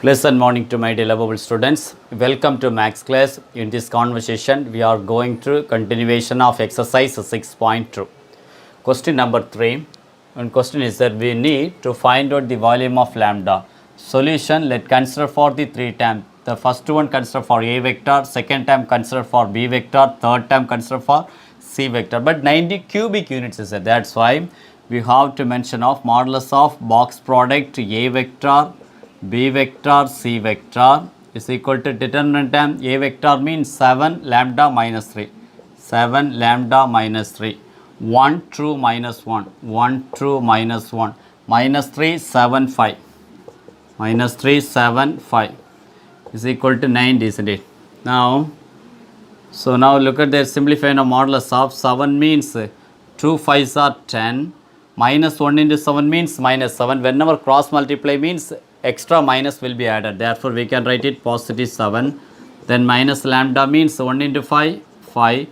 Pleasant morning to my dear lovable students. Welcome to Max class. In this conversation, we are going through continuation of exercise 6.2. Question number 3. One question is that we need to find out the volume of lambda. Solution, let consider for the 3 terms. The first one consider for A vector, second term consider for B vector, third term consider for C vector. But 90 cubic units is there. That's why we have to mention of modulus of box product A vector, B vector, C vector is equal to determinant term A vector means 7 lambda minus 3. 7 lambda minus 3. 1 true minus 1. 1 true minus 1. Minus 3, 7, 5. Minus 3, 7, 5 is equal to 90, isn't it? Now look at the simplifying of modulus of 7 means 2 5s are 10. Minus 1 into 7 means minus 7. Whenever cross multiply means extra minus will be added. Therefore, we can write it positive 7. Then minus lambda means 1 into 5, 5.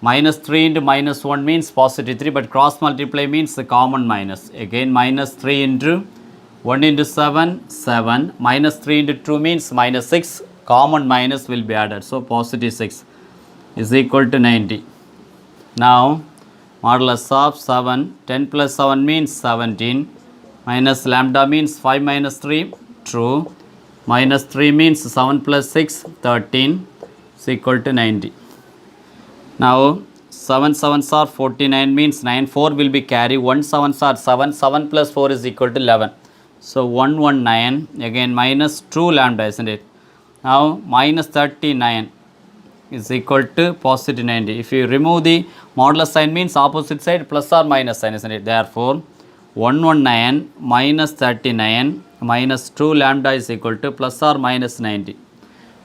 Minus 3 into minus 1 means positive 3. But cross multiply means the common minus. Again minus 3 into 1 into 7, 7. Minus 3 into 2 means minus 6. Common minus will be added. So, positive 6 is equal to 90. Now, modulus of 7, 10 plus 7 means 17. Minus lambda means 5 minus 3, true. Minus 3 means 7 plus 6, 13 is equal to 90. Now, 7 7s are 49 means 9, 4 will be carry. 1 7s are 7, 7 plus 4 is equal to 11. So, 119, again minus 2 lambda, isn't it? Now, minus 39 is equal to positive 90. If you remove the modulus sign means opposite side plus or minus sign, isn't it? Therefore, 119 minus 39 minus 2 lambda is equal to plus or minus 90.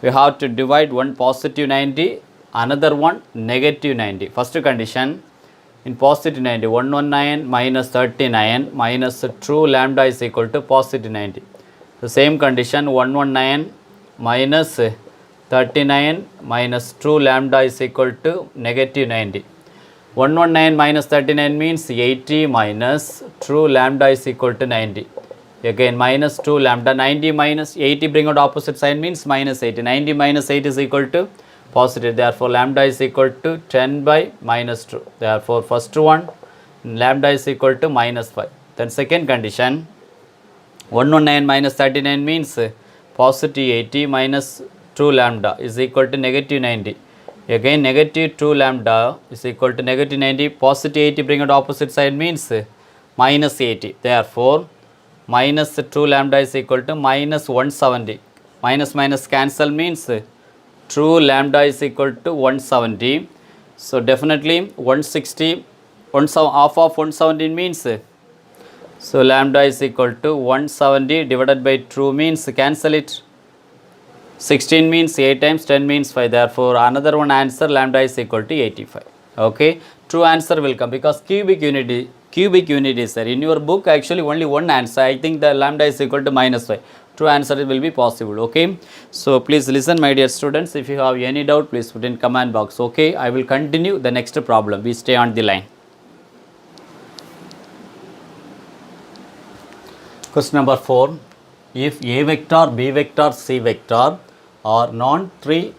We have to divide one positive 90, another one negative 90. First condition, in positive 90, 119 minus 39 minus 2 lambda is equal to positive 90. The same condition, 119 minus 39 minus 2 lambda is equal to negative 90. 119 minus 39 means 80 minus true lambda is equal to 90. Again minus 2 lambda, 90 minus 80 bring out opposite sign means minus 80. 90 minus 8 is equal to positive. Therefore, lambda is equal to 10 by minus 2. Therefore, first one lambda is equal to minus 5. Then second condition, 119 minus 39 means positive 80 minus 2 lambda is equal to negative 90. Again negative 2 lambda is equal to negative 90, positive 80 bring out opposite side means minus 80. Therefore, minus 2 lambda is equal to minus 170. Minus minus cancel means true lambda is equal to 170. So, definitely 160, half of 170 means, so lambda is equal to 170 divided by true means cancel it. 16 means 8 times 10 means 5. Therefore, another one answer lambda is equal to 85. Okay. True answer will come because cubic unit is there. In your book actually only one answer. I think the lambda is equal to minus 5. True answer will be possible. Okay. So, please listen my dear students. If you have any doubt, please put in comment box. Okay. I will continue the next problem. We stay on the line. Question number 4. If A vector, B vector, C vector are three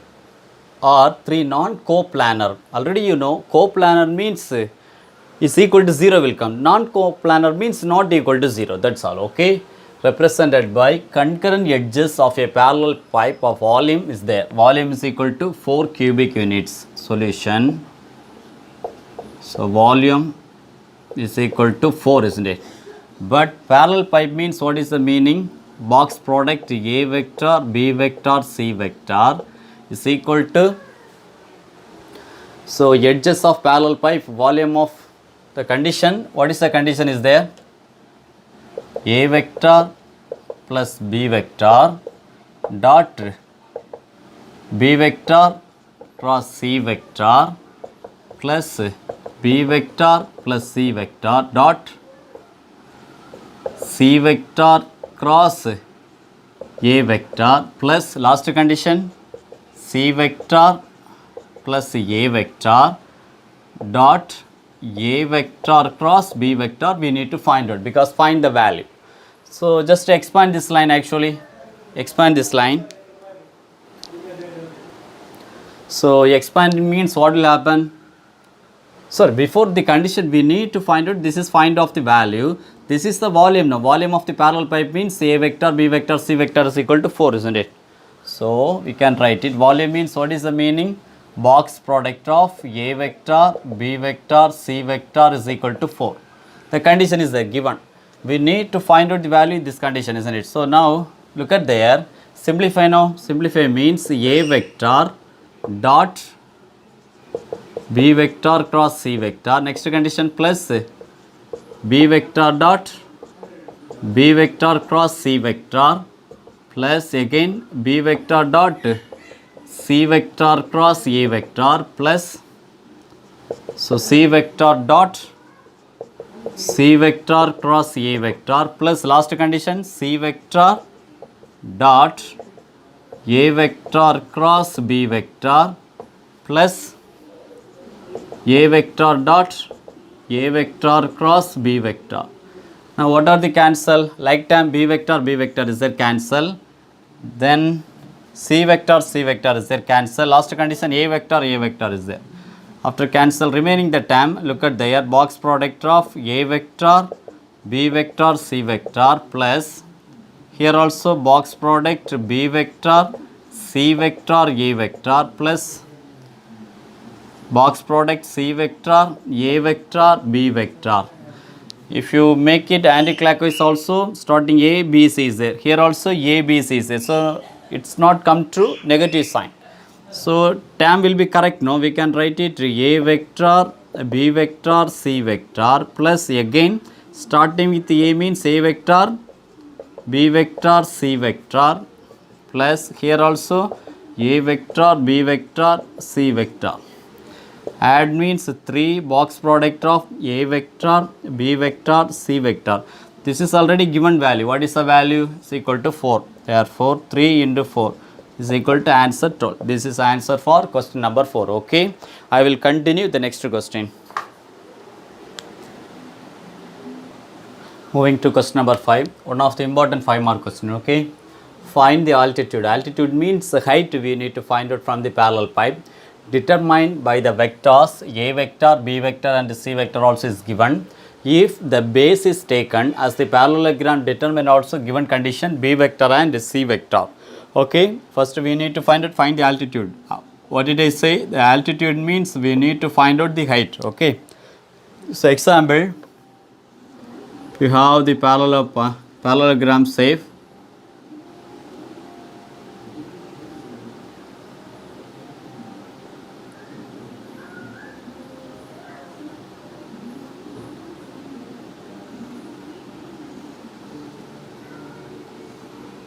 non-coplanar. Already you know coplanar means is equal to 0 will come. Non-coplanar means not equal to 0. That's all. Okay. Represented by concurrent edges of a parallel pipe of volume is there. Volume is equal to 4 cubic units. Solution. So, volume is equal to 4, isn't it? But parallel pipe means what is the meaning? Box product A vector, B vector, C vector is equal to, so edges of parallel pipe, volume of the condition, what is the condition is there? A vector plus B vector dot B vector cross C vector plus B vector plus C vector dot C vector cross A vector plus last condition C vector plus A vector dot A vector cross B vector we need to find out because find the value. So, just expand this line actually. expand this line. So expanding means what will happen? So before the condition we need to find out, this is find of the value. This is the volume now. Volume of the parallel pipe means A vector, B vector, C vector is equal to 4, isn't it? So we can write it. Volume means what is the meaning? Box product of A vector, B vector, C vector is equal to 4. The condition is there given. We need to find out the value in this condition, isn't it? So now look at there. Simplify now. Simplify means A vector dot B vector cross C vector. Next condition plus B vector dot B vector cross C vector plus again B vector dot C vector cross A vector plus, so C vector dot C vector cross A vector plus last condition C vector dot A vector cross B vector plus A vector dot A vector cross B vector. Now what are the cancel? Like term B vector is there, cancel. Then C vector is there, cancel. Last condition A vector is there. After cancel remaining the term, look at there, box product of A vector, B vector, C vector plus here also box product B vector, C vector, A vector plus box product C vector, A vector, B vector. If you make it anti-clockwise also, starting A, B, C is there. Here also A, B, C is there. So it's not come to negative sign. So term will be correct. No, we can write it A vector, B vector, C vector plus again starting with A means A vector, B vector, C vector plus here also A vector, B vector, C vector. Add means 3 box product of A vector, B vector, C vector. This is already given value. What is the value? Is equal to 4. Therefore 3 into 4 is equal to answer 12. This is answer for question number 4. Okay. I will continue the next question. Moving to question number 5. One of the important 5-mark question. Okay. Find the altitude. Altitude means the height we need to find out from the parallel pipe. Determined by the vectors A vector, B vector and C vector also is given. If the base is taken as the parallelogram, determine also given condition B vector and C vector. Okay, first we need to find the altitude. What did I say? The altitude means we need to find out the height. Okay, so example, we have the parallelogram safe.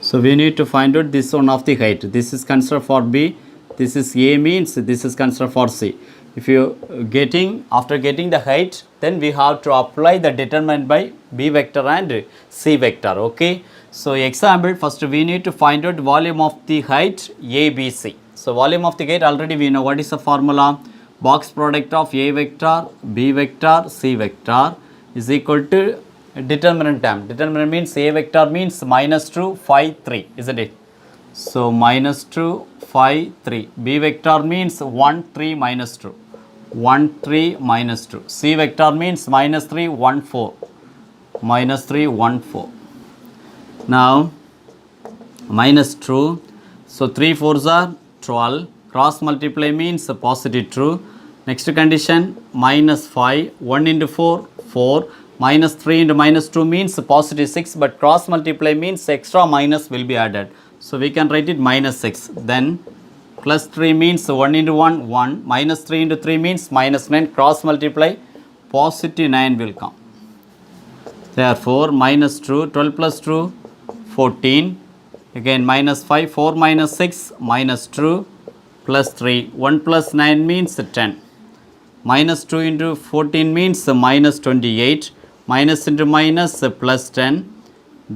So we need to find out this one of the height. This is considered for B. This is A means this is considered for C. If you after getting the height, then we have to apply the determinant by B vector and C vector. Okay. So example, first we need to find out volume of the height A, B, C. So volume of the height already we know. What is the formula? Box product of A vector, B vector, C vector is equal to determinant term. Determinant means A vector means -2, 5, 3, isn't it? So -2, 5, 3. B vector means 1, 3, -2. 1, 3, -2. C vector means -3, 1, 4. -3, 1, 4. Now -2. So 3 4s are 12. Cross multiply means positive true. Next condition -5. 1 into 4, 4. -3 into -2 means positive 6, but cross multiply means extra minus will be added. So we can write it -6. Then +3 means 1 into 1, 1. -3 into 3 means -9. Cross multiply, positive 9 will come. Therefore, -2, 12 plus 2, 14. Again -5, 4 minus 6, -2 plus 3. 1 plus 9 means 10. -2 into 14 means -28. Minus into minus plus 10.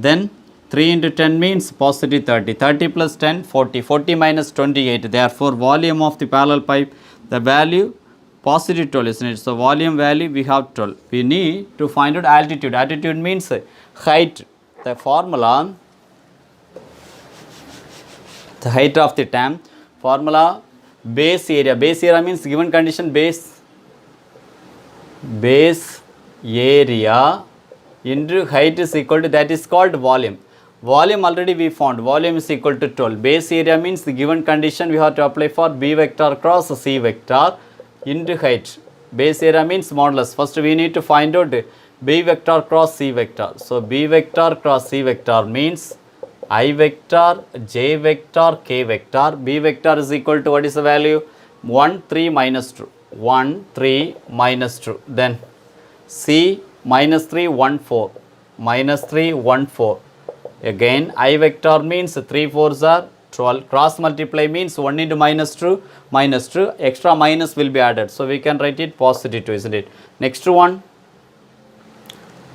Then 3 into 10 means positive 30. 30 plus 10, 40. 40 minus 28. Therefore, volume of the parallel pipe, the value positive 12, isn't it? So, volume value we have 12. We need to find out altitude. Altitude means height. The formula So height of the dam. Formula base area. Base area means given condition base area into height is equal to, that is called volume. Volume already we found. Volume is equal to 12. Base area means the given condition we have to apply for B vector cross C vector into height. Base area means modulus. First we need to find out B vector cross C vector. So B vector cross C vector means I vector, J vector, K vector. B vector is equal to, what is the value? 1, 3 minus 2. 1, 3 minus 2. Then C minus 3, 1, 4. Minus 3, 1, 4. Again I vector means 3 4s are 12. Cross multiply means 1 into minus 2, extra minus will be added. So we can write it positive 2, isn't it? Next one,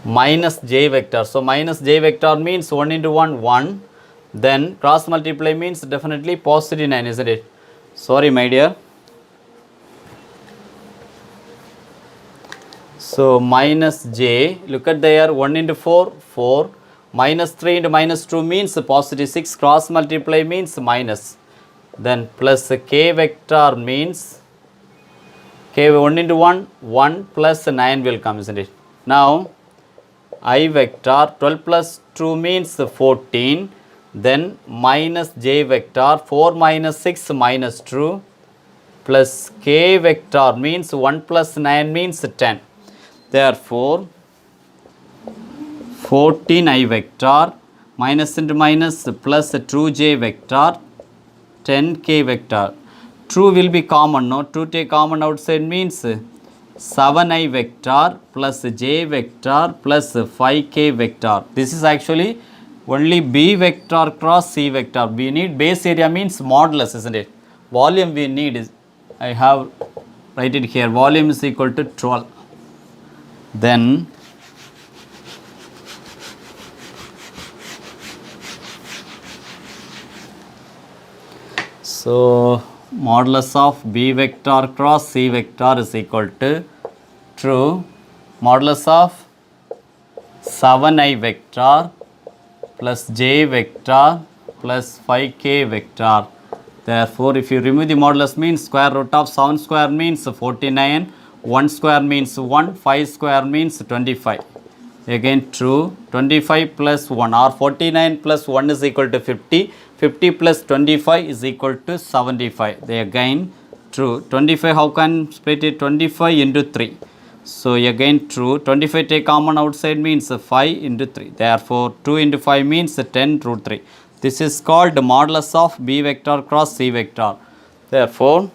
minus J vector. So minus J vector means 1 into 1, 1. Then cross multiply means definitely positive 9, isn't it? Sorry my dear. So minus J, look at there, 1 into 4, 4. Minus 3 into minus 2 means positive 6. Cross multiply means minus. Then plus K vector means K 1 into 1, 1 plus 9 will come, isn't it? Now I vector 12 plus 2 means 14. Then minus J vector 4 minus 6 minus 2 plus K vector means 1 plus 9 means 10. Therefore 14 I vector minus into minus plus 2J vector 10K vector. 2 will be common, no? 2 take common outside means 7I vector plus J vector plus 5K vector. This is actually only B vector cross C vector. We need base area means modulus, isn't it? Volume we need is, I have write it here, volume is equal to 12. Then so modulus of B vector cross C vector is equal to, true, modulus of 7I vector plus J vector plus 5K vector. Therefore, if you remove the modulus means square root of 7 square means 49, 1 square means 1, 5 square means 25. Again true, 25 plus 1 or 49 plus 1 is equal to 50. 50 plus 25 is equal to 75. They again true. 25, how can split it? 25 into 3. So again true. 25 take common outside means 5 into 3. Therefore 2 into 5 means 10 root 3. This is called modulus of B vector cross C vector. Therefore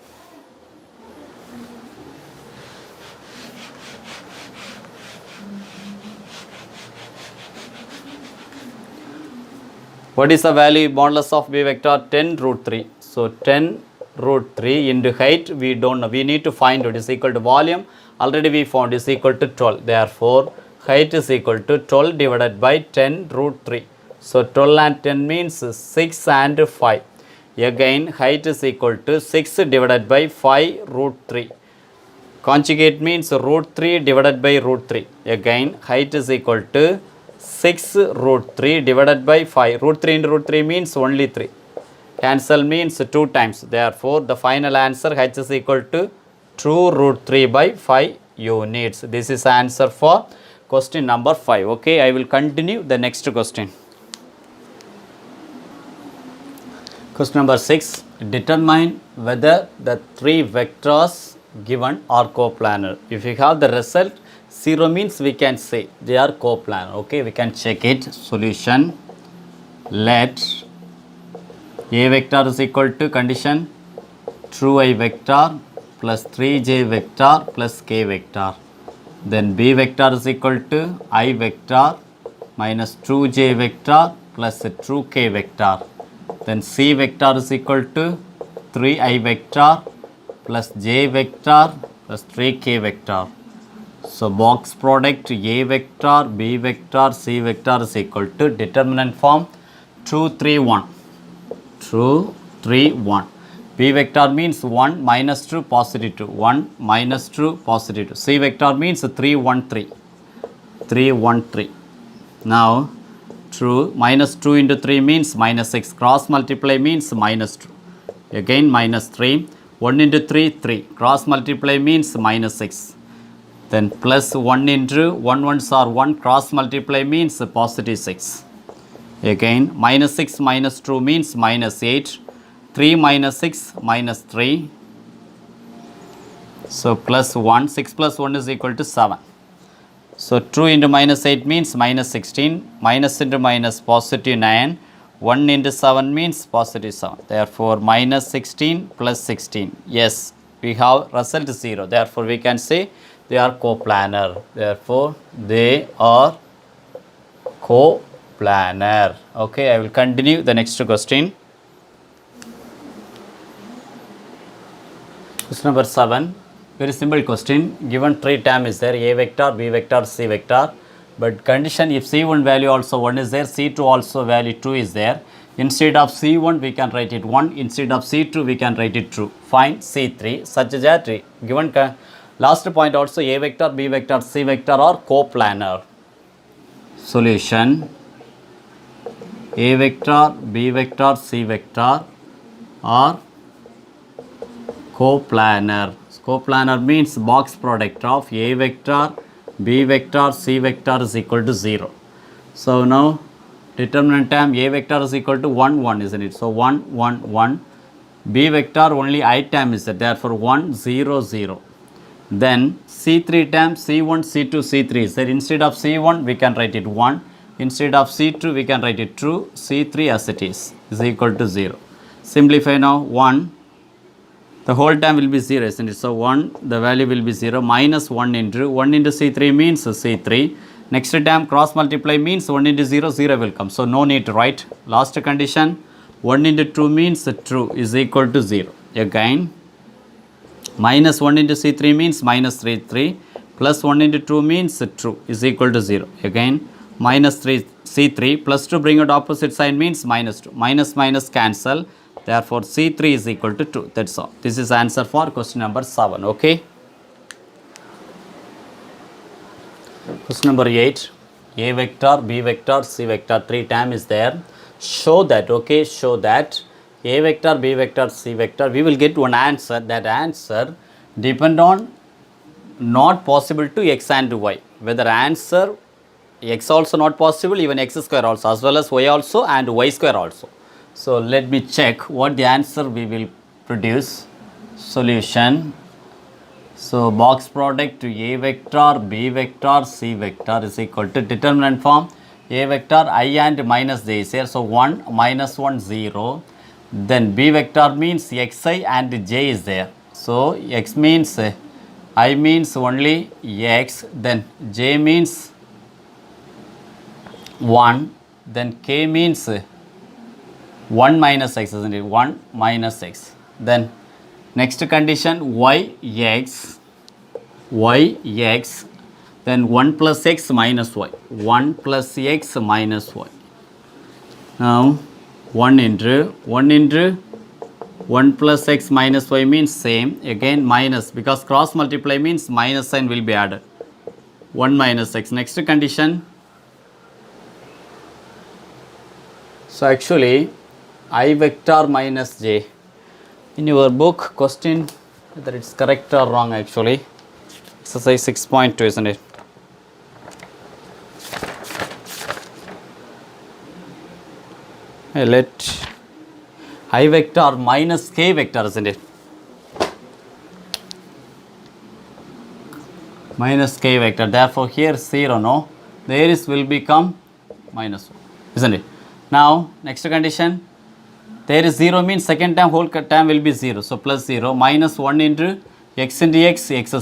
what is the value modulus of B vector? 10 root 3. So 10 root 3 into height we don't know. We need to find it is equal to volume. Already we found is equal to 12. Therefore height is equal to 12 divided by 10 root 3. So 12 and 10 means 6 and 5. Again height is equal to 6 divided by 5 root 3. Conjugate means root 3 divided by root 3. Again height is equal to 6 root 3 divided by 5. Root 3 into root 3 means only 3. Cancel means 2 times. Therefore, the final answer h is equal to 2 root 3 by 5 units. This is answer for question number 5. Okay, I will continue the next question. Question number 6. Determine whether the 3 vectors given are coplanar. If you have the result 0 means we can say they are coplanar. Okay, we can check it. Solution. Let A vector is equal to condition true I vector plus 3J vector plus K vector. Then B vector is equal to I vector minus 2J vector plus true K vector. Then C vector is equal to 3I vector plus J vector plus 3K vector. So box product A vector, B vector, C vector is equal to determinant form 2, 3, 1. 2, 3, 1. B vector means 1 minus 2 positive 2. 1 minus 2 positive 2. C vector means 3, 1, 3. 3, 1, 3. Now true. Minus 2 into 3 means minus 6. Cross multiply means minus 2. Again minus 3. 1 into 3, 3. Cross multiply means minus 6. Then plus 1 into 1 ones are 1. Cross multiply means positive 6. Again minus 6 minus 2 means minus 8. 3 minus 6 minus 3. So plus 1. 6 plus 1 is equal to 7. So 2 into minus 8 means minus 16. Minus into minus positive 9. 1 into 7 means positive 7. Therefore minus 16 plus 16. Yes, we have result 0. Therefore we can say they are coplanar. Therefore they are coplanar. Okay, I will continue the next question. Question number 7. Very simple question. Given three term is there, A vector, B vector, C vector. But condition if C1 value also 1 is there, C2 also value 2 is there. Instead of C1 we can write it 1. Instead of C2 we can write it true. Find C3 such that given last point also A vector, B vector, C vector are coplanar. Solution: A vector, B vector, C vector are coplanar. Coplanar means box product of A vector, B vector, C vector is equal to 0. So now determinant term A vector is equal to 1, 1, isn't it? So 1, 1, 1. B vector only I term is there. Therefore 1, 0, 0. Then C3 term C1, C2, C3 is there. Instead of C1 we can write it 1. Instead of C2 we can write it true. C3 as it is equal to 0. Simplify now 1. The whole term will be 0, isn't it? So 1, the value will be 0, minus 1 into C3 means C3. Next term cross multiply means 1 into 0, 0 will come. So no need to write. Last condition 1 into 2 means true is equal to 0. Again minus 1 into C3 means minus 3, 3. Plus 1 into 2 means true is equal to 0. Again minus 3 C3 plus 2 bring out opposite sign means minus 2. Minus minus cancel. Therefore, C3 is equal to 2. That's all. This is answer for question number 7. Okay. Question number 8. A vector, B vector, C vector, 3 term is there. Show that, okay, show that A vector, B vector, C vector, we will get one answer. That answer depend on not possible to x and y. Whether answer x also not possible, even x square also, as well as y also and y square also. So let me check what the answer we will produce. Solution. So box product to A vector, B vector, C vector is equal to determinant form. A vector I and minus j is here. So 1, minus 1, 0. Then B vector means xi and j is there. So x means I means only x. Then j means 1. Then k means 1 minus x, isn't it? 1 minus x. Then next condition y x, then 1 plus x minus y, 1 plus x minus y. Now 1 into 1 plus x minus y means same. Again minus, because cross multiply means minus sign will be added. 1 minus x. Next condition. So actually I vector minus j. In your book question, whether it's correct or wrong actually. Exercise 6.2, isn't it? Let I vector minus k vector, isn't it? Minus k vector. Therefore here 0, no. There is will become minus 1, isn't it? Now next condition. There is 0 means second term whole term will be 0. So plus 0 minus 1 into x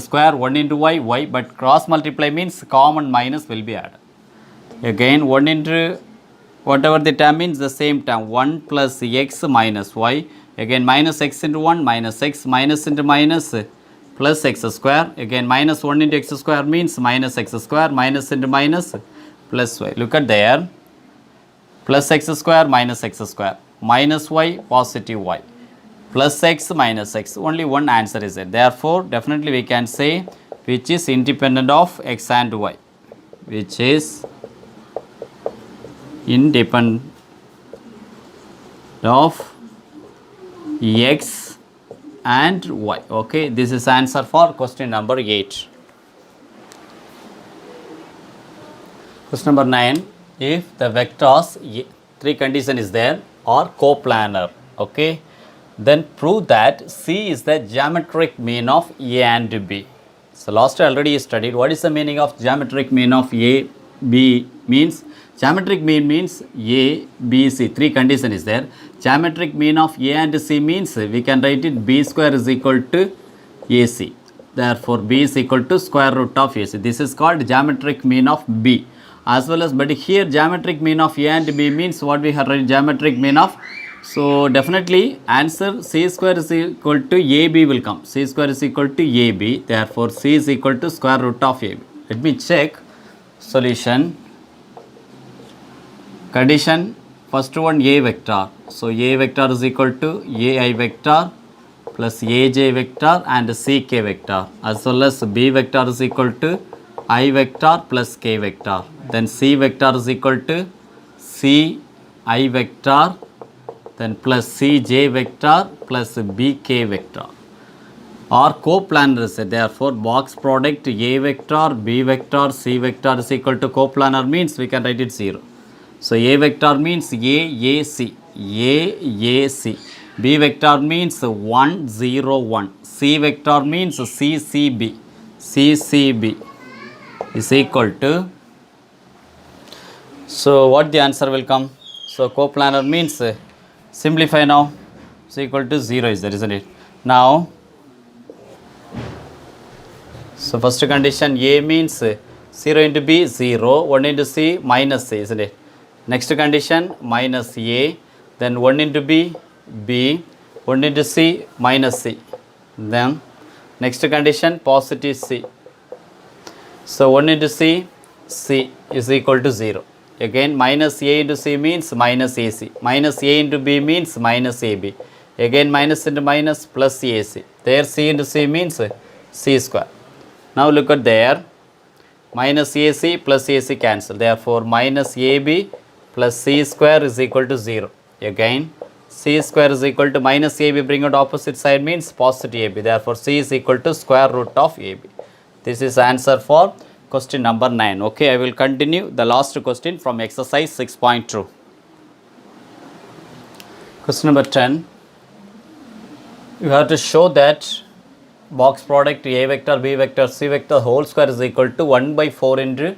square, 1 into y, but cross multiply means common minus will be added. Again 1 into whatever the term means the same term, 1 plus x minus y. Again minus x into 1 minus x, minus into minus plus x square. Again minus 1 into x square means minus x square, minus into minus plus y. Look at there. Plus x square minus x square. Minus y positive y, plus x minus x, only one answer is there. Therefore definitely we can say which is independent of x and y, which is independent of x and y. Okay, this is answer for question number 8. Question number 9. If the vectors, 3 condition is there, are coplanar, okay, then prove that C is the geometric mean of A and B. So last already studied what is the meaning of geometric mean of A, B means. Geometric mean means A, B, C. 3 condition is there. Geometric mean of A and C means we can write it B square is equal to AC. Therefore, B is equal to square root of AC. This is called geometric mean of B. As well as, but here geometric mean of A and B means what we have written geometric mean of. So definitely answer C square is equal to AB will come. C square is equal to AB. Therefore, C is equal to square root of AB. Let me check solution. Condition, first one A vector. So A vector is equal to AI vector plus AJ vector and CK vector, as well as B vector is equal to I vector plus K vector. Then C vector is equal to CI vector, then plus CJ vector plus BK vector. Are coplanars. Therefore, box product A vector, B vector, C vector is equal to coplanar means we can write it 0. So A vector means AAC, AAC. B vector means 1, 0, 1. C vector means CCB, CCB is equal to. So what the answer will come? So coplanar means simplify now. It's equal to 0 is there, isn't it? Now, so first condition A means 0 into B 0, 1 into C minus C, isn't it? Next condition minus A, then 1 into B, B, 1 into C minus C. Then next condition positive C. So 1 into C, C is equal to 0. Again minus A into C means minus AC. Minus A into B means minus AB. Again minus into minus plus AC. There C into C means C square. Now look at there. Minus AC plus AC cancel. Therefore minus AB plus C square is equal to 0. Again C square is equal to minus AB, bring out opposite side means positive AB. Therefore C is equal to square root of AB. This is answer for question number 9. Okay, I will continue the last question from exercise 6.2. Question number 10. You have to show that box product A vector, B vector, C vector whole square is equal to 1 by 4 into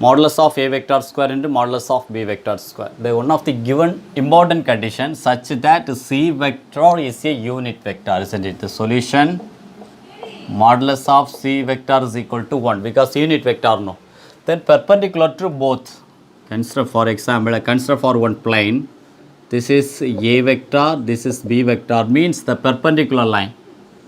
modulus of A vector square into modulus of B vector square. The one of the given important conditions such that C vector is a unit vector, isn't it? The solution modulus of C vector is equal to 1 because unit vector no. Then perpendicular to both. Consider for example, consider for one plane. This is A vector, this is B vector means the perpendicular line.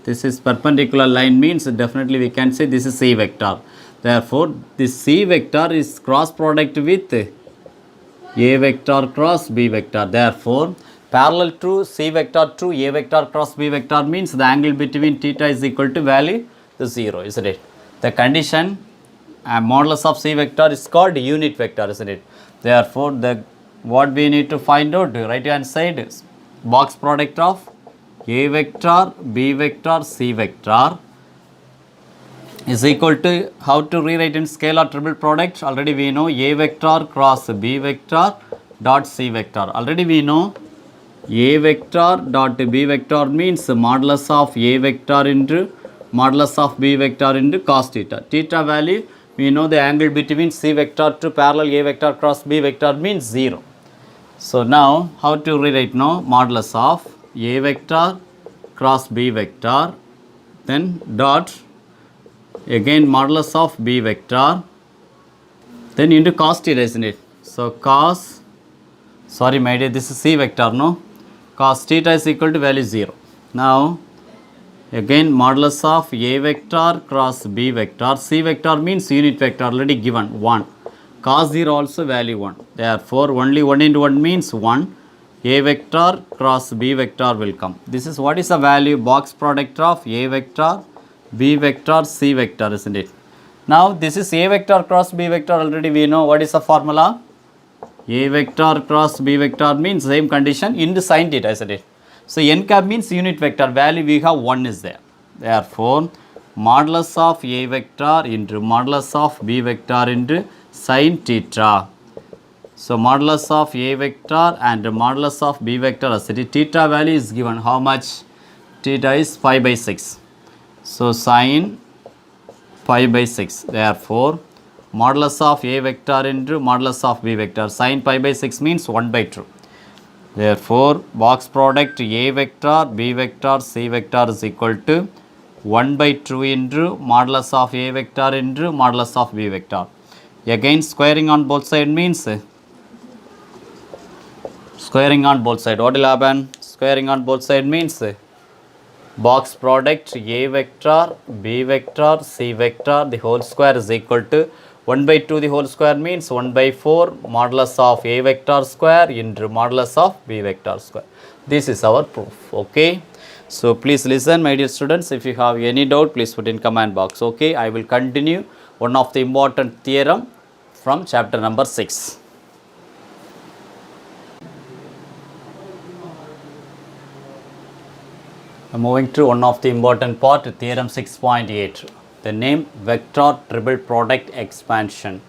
This is perpendicular line means definitely we can say this is C vector. Therefore, this C vector is cross product with A vector cross B vector. Therefore, parallel to C vector to A vector cross B vector means the angle between theta is equal to value the 0, isn't it? The condition modulus of C vector is called unit vector, isn't it? Therefore, what we need to find out, right hand side is box product of A vector, B vector, C vector is equal to, how to rewrite in scalar triple product? Already we know A vector cross B vector dot C vector. Already we know A vector dot B vector means modulus of A vector into modulus of B vector into cos theta. Theta value, we know the angle between C vector to parallel A vector cross B vector means 0. So now how to rewrite now? Modulus of A vector cross B vector, then dot again modulus of B vector, then into cos theta, isn't it? So cos, sorry my dear, this is C vector, no? Cos theta is equal to value 0. Now again modulus of A vector cross B vector. C vector means unit vector already given 1. Cos 0 also value 1. Therefore only 1 into 1 means 1. A vector cross B vector will come. This is what is the value box product of A vector, B vector, C vector, isn't it? Now this is A vector cross B vector, already we know what is the formula. A vector cross B vector means same condition into sin theta, isn't it? So n cap means unit vector value, we have 1 is there. Therefore, modulus of A vector into modulus of B vector into sin theta. So modulus of A vector and modulus of B vector, as it is, theta value is given. How much? Theta is pi by 6. So sin pi by 6. Therefore, modulus of A vector into modulus of B vector. Sin pi by 6 means 1 by 2. Therefore, box product A vector, B vector, C vector is equal to 1 by 2 into modulus of A vector into modulus of B vector. Again, squaring on both sides means squaring on both sides. What will happen? Squaring on both sides means box product A vector, B vector, C vector, the whole square is equal to 1 by 2, the whole square means 1 by 4 modulus of A vector square into modulus of B vector square. This is our proof. Okay. So please listen, my dear students. If you have any doubt, please put in comment box. Okay. I will continue one of the important theorem from chapter number 6. Moving to one of the important part, theorem 6.8. The name vector triple product expansion.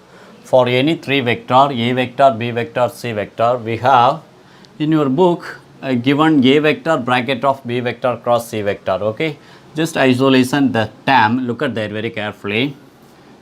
For any three vector, A vector, B vector, C vector, we have in your book given A vector bracket of B vector cross C vector. Okay. Just isolation the term. Look at that very carefully.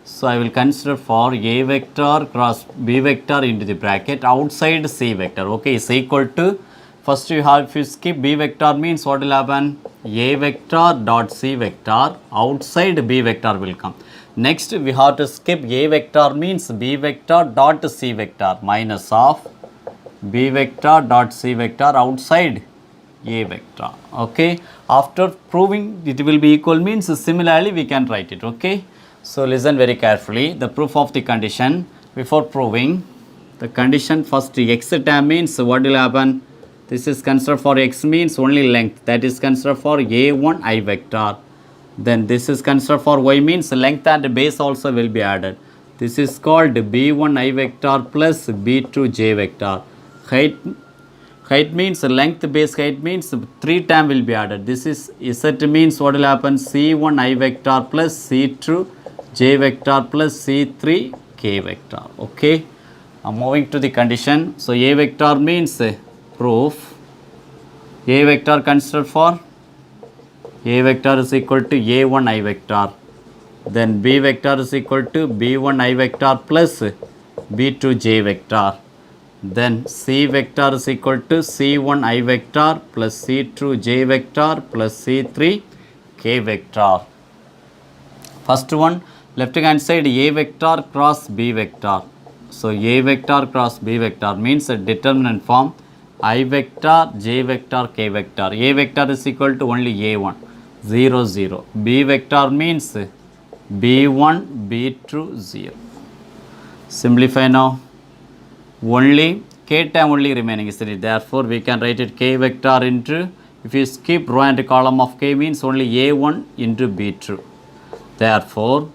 So I will consider for A vector cross B vector into the bracket outside C vector. Okay, is equal to, first you have, if you skip B vector means what will happen? A vector dot C vector outside B vector will come. Next we have to skip A vector means B vector dot C vector minus of B vector dot C vector outside A vector. Okay. After proving it will be equal means similarly we can write it. Okay. So listen very carefully. The proof of the condition before proving the condition, first x term means what will happen? This is considered for x means only length, that is considered for a1 I vector. Then this is considered for y means length and base also will be added. This is called b1 I vector plus b2 j vector. Height means length, base height means 3 term will be added. This is z means what will happen? c1 I vector plus c2 j vector plus c3 k vector. Okay. Now moving to the condition. So a vector means proof. A vector considered for A vector is equal to a1 I vector. Then B vector is equal to b1 I vector plus b2 j vector. Then C vector is equal to c1 I vector plus c2 j vector plus c3 k vector. First one, left hand side A vector cross B vector. So A vector cross B vector means a determinant form I vector, j vector, k vector. A vector is equal to only a1, 0, 0. B vector means b1, b2, 0. Simplify now. Only k term only remaining is it. Therefore, we can write it k vector into, if you skip row and column of k means only a1 into b2. Therefore,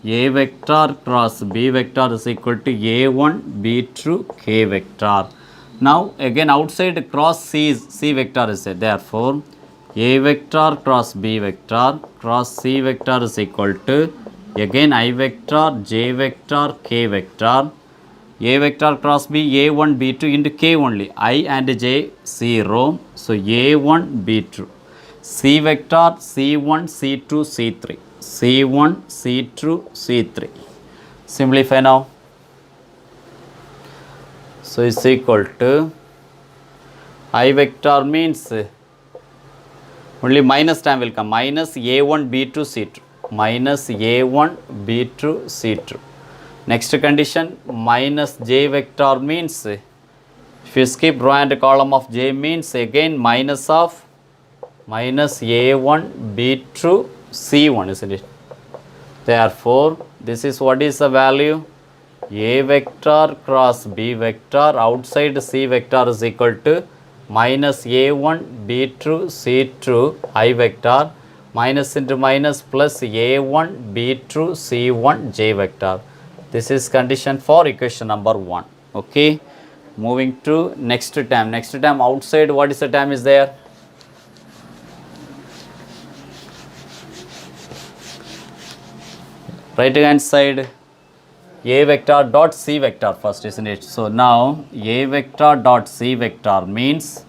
A vector cross B vector is equal to a1, b2, k vector. Now again outside cross C vector is there. Therefore, A vector cross B vector cross C vector is equal to again I vector, j vector, k vector. A vector cross B, a1, b2 into k only. I and j 0. So a1, b2. C vector c1, c2, c3. c1, c2, c3. Simplify now. So it's equal to I vector means only minus term will come, minus a1, b2, c2, minus a1, b2, c2. Next condition, minus j vector means, if you skip row and column of j means again minus of minus a1, b2, c1, isn't it? Therefore, this is what is the value? A vector cross B vector outside C vector is equal to minus a1, b2, c2, I vector minus into minus plus a1, b2, c1, j vector. This is condition for equation number 1. Okay. Moving to next term. Next term outside, what is the term is there? Right hand side, a vector dot c vector first, isn't it? So now a vector dot c vector means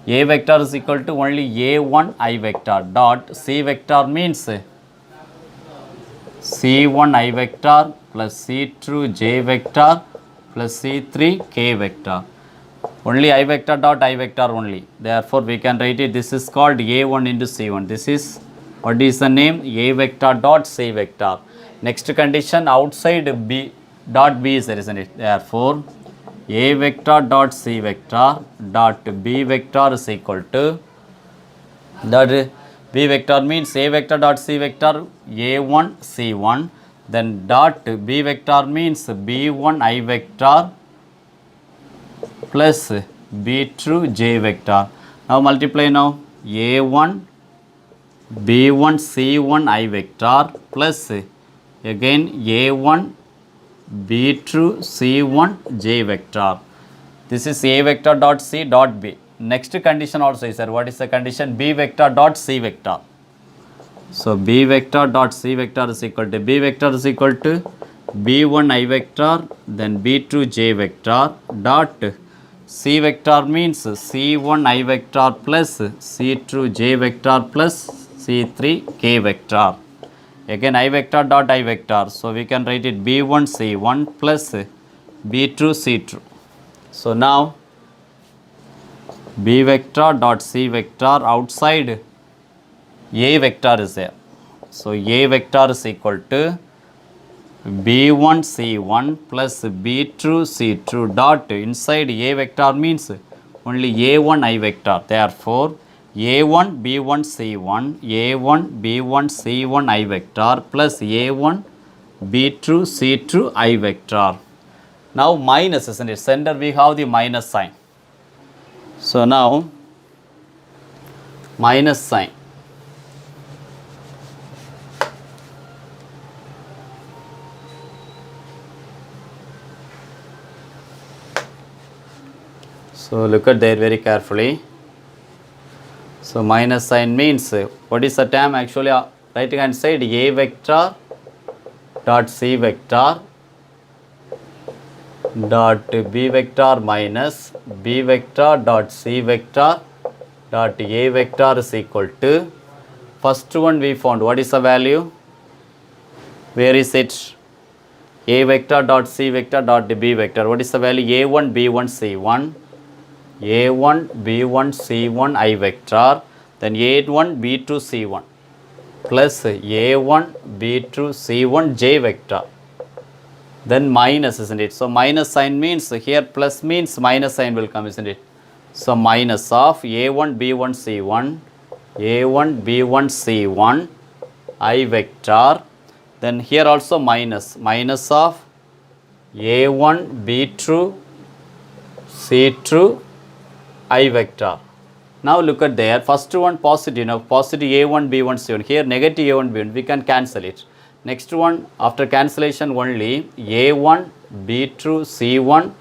a vector is equal to only a1 I vector dot c vector means c1 I vector plus c2 j vector plus c3 k vector. Only I vector dot I vector only. Therefore, we can write it. This is called a1 into c1. This is, what is the name? A vector dot c vector. Next condition, outside b dot b is there, isn't it? Therefore, a vector dot c vector dot b vector is equal to, that b vector means a vector dot c vector a1 c1, then dot b vector means b1 I vector plus b2 j vector. Now multiply now, a1 b1 c1 I vector plus again a1 b2 c1 j vector. This is a vector dot c dot b. Next condition also is there. What is the condition? B vector dot c vector. So b vector dot c vector is equal to, b vector is equal to b1 I vector, then b2 j vector dot c vector means c1 I vector plus c2 j vector plus c3 k vector. Again I vector dot I vector. So we can write it b1 c1 plus b2 c2. So now b vector dot c vector, outside a vector is there. So a vector is equal to b1 c1 plus b2 c2 dot, inside a vector means only a1 I vector. Therefore, a1 b1 c1 a1 b1 c1 I vector plus a1 b2 c2 I vector. Now minus, isn't it? Center we have the minus sign. So now minus sign. So look at there very carefully. So minus sign means, what is the term actually? Right hand side, a vector dot c vector dot b vector minus b vector dot c vector dot a vector is equal to, first one we found, what is the value? Where is it? A vector dot c vector dot b vector. What is the value? a1 b1 c1 a1 b1 c1 I vector, then a1 b2 c1 plus a1 b2 c1 j vector, then minus, isn't it? So minus sign means, here plus means minus sign will come, isn't it? So minus of a1 b1 c1 a1 b1 c1 I vector, then here also minus of a1 b2 c2 I vector. Now look at there, first one positive, now positive a1 b1 c1, here negative a1 b1, we can cancel it. Next one, after cancellation only a1 b2 c1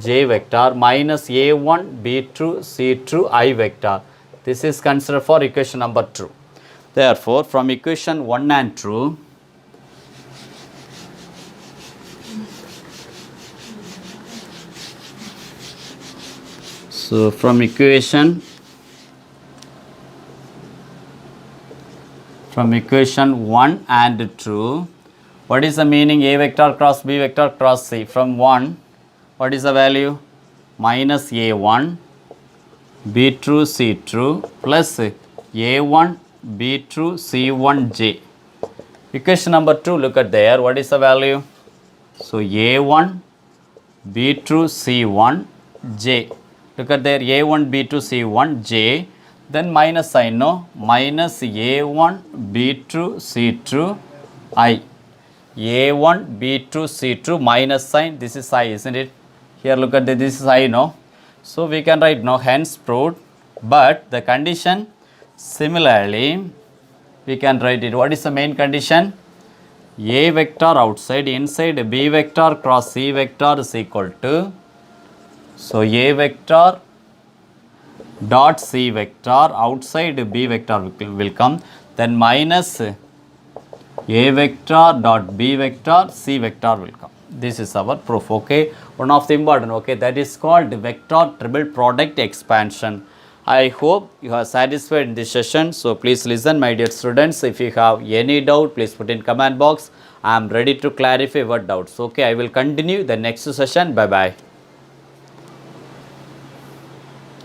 j vector minus a1 b2 c2 I vector. This is considered for equation number 2. Therefore, from equation 1 and 2, so from equation 1 and 2, what is the meaning? A vector cross b vector cross c. From 1, what is the value? Minus a1 b2 c2 plus a1 b2 c1 j. Equation number 2, look at there, what is the value? So a1 b2 c1 j. Look at there, a1 b2 c1 j, then minus sign, no, minus a1 b2 c2 I, a1 b2 c2 minus sign, this is I, isn't it? Here look at this is I, no. So we can write, no, hence proved, but the condition similarly we can write it. What is the main condition? A vector outside, inside b vector cross c vector is equal to So A vector dot C vector, outside B vector will come, then minus A vector dot B vector, C vector will come. This is our proof, okay. One of the important, okay, that is called vector triple product expansion. I hope you are satisfied in this session. So please listen, my dear students. If you have any doubt, please put in comment box. I am ready to clarify what doubts. Okay, I will continue the next session. Bye bye.